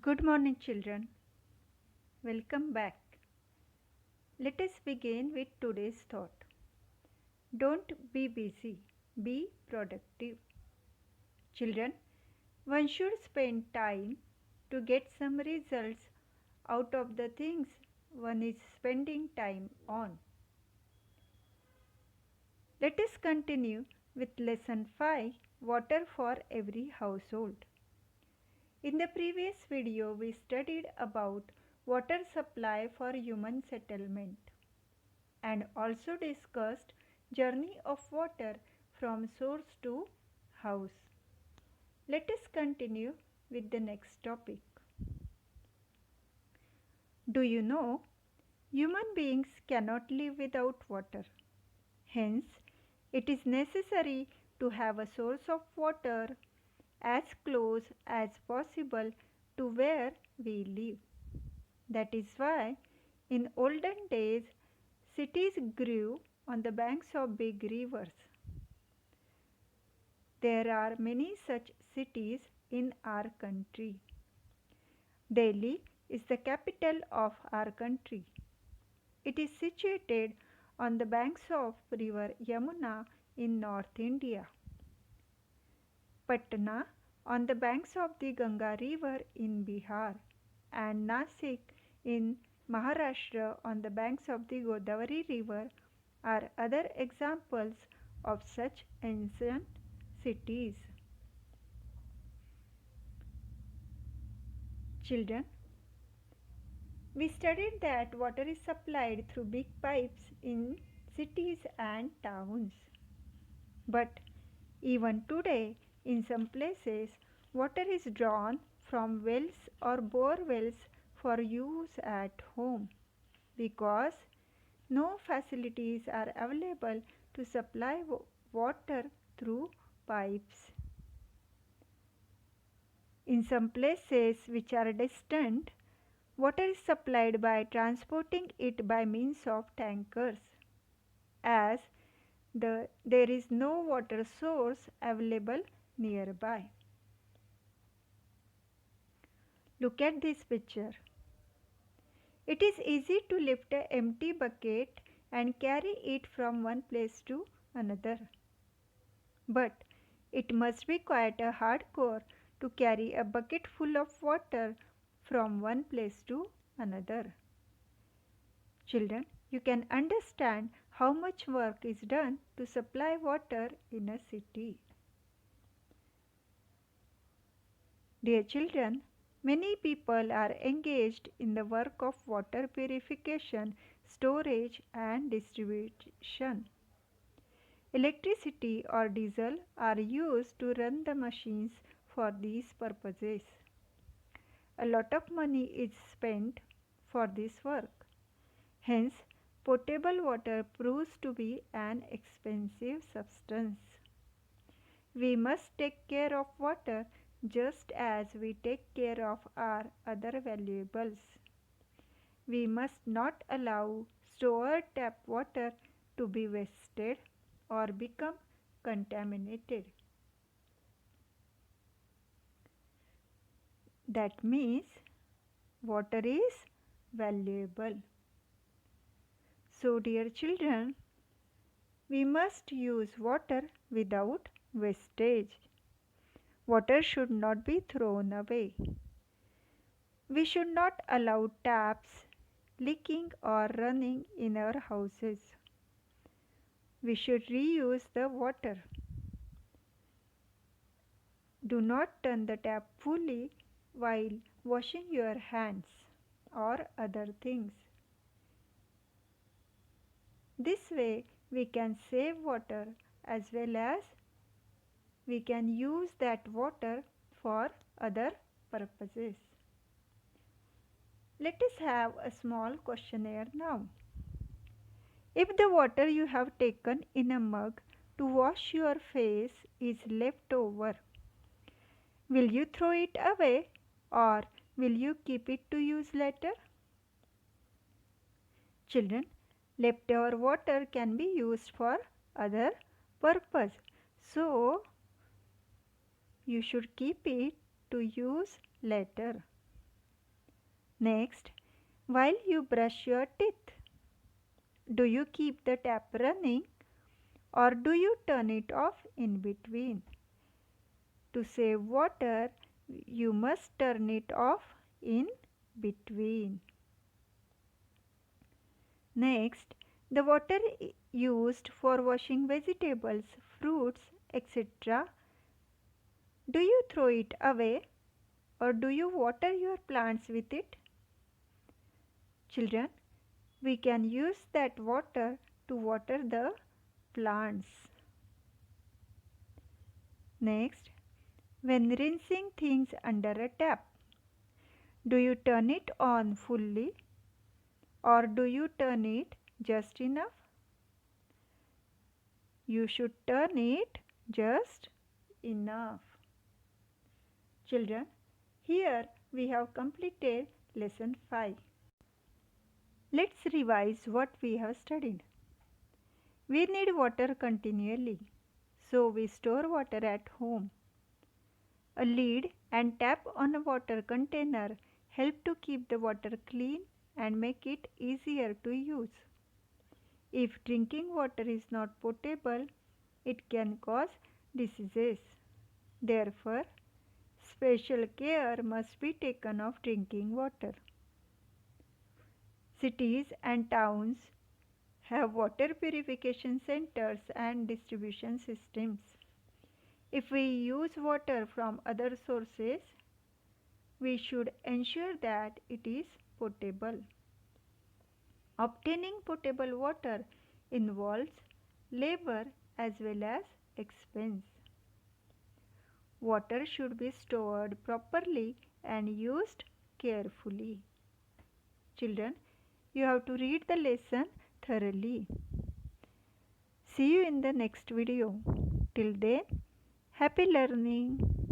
Good morning, children. Welcome back. Let us begin with today's thought. Don't be busy, be productive. Children, one should spend time to get some results out of the things one is spending time on. Let us continue with lesson 5, water for every household. In the previous video, we studied about water supply for human settlement and also discussed journey of water from source to house. Let us continue with the next topic. Do you know human beings cannot live without water? Hence, it is necessary to have a source of water as close as possible to where we live. That is why in olden days cities grew on the banks of big rivers. There are many such cities in our country. Delhi is the capital of our country. It is situated on the banks of river Yamuna in North India. Patna on the banks of the Ganga river in Bihar and Nasik in Maharashtra on the banks of the Godavari river are other examples of such ancient cities. Children, we studied that water is supplied through big pipes in cities and towns. But even today, in some places, water is drawn from wells or bore wells for use at home because no facilities are available to supply water through pipes. In some places which are distant, water is supplied by transporting it by means of tankers, as there is no water source available nearby. Look at this picture. It is easy to lift an empty bucket and carry it from one place to another. But it must be quite a hardcore to carry a bucket full of water from one place to another. Children, you can understand how much work is done to supply water in a city. Dear children, many people are engaged in the work of water purification, storage and distribution. Electricity or diesel are used to run the machines for these purposes. A lot of money is spent for this work. Hence, potable water proves to be an expensive substance. We must take care of water just as we take care of our other valuables. We must not allow stored tap water to be wasted or become contaminated. That means water is valuable. So, dear children, we must use water without wastage. Water should not be thrown away. We should not allow taps leaking or running in our houses. We should reuse the water. Do not turn the tap fully while washing your hands or other things. This way we can save water as well as we can use that water for other purposes. Let us have a small questionnaire now. If the water you have taken in a mug to wash your face is left over, will you throw it away or will you keep it to use later? Children, leftover water can be used for other purpose. So, you should keep it to use later. Next, while you brush your teeth, do you keep the tap running or do you turn it off in between? To save water, you must turn it off in between. Next, the water used for washing vegetables, fruits, etc. Do you throw it away or do you water your plants with it? Children, we can use that water to water the plants. Next, when rinsing things under a tap, do you turn it on fully or do you turn it just enough? You should turn it just enough. Children, here we have completed lesson 5. Let's revise what we have studied. We need water continually, so we store water at home. A lid and tap on a water container help to keep the water clean and make it easier to use. If drinking water is not potable, it can cause diseases. Therefore, special care must be taken of drinking water. Cities and towns have water purification centers and distribution systems. If we use water from other sources, we should ensure that it is potable. Obtaining potable water involves labor as well as expense. Water should be stored properly and used carefully. Children, you have to read the lesson thoroughly. See you in the next video. Till then, happy learning.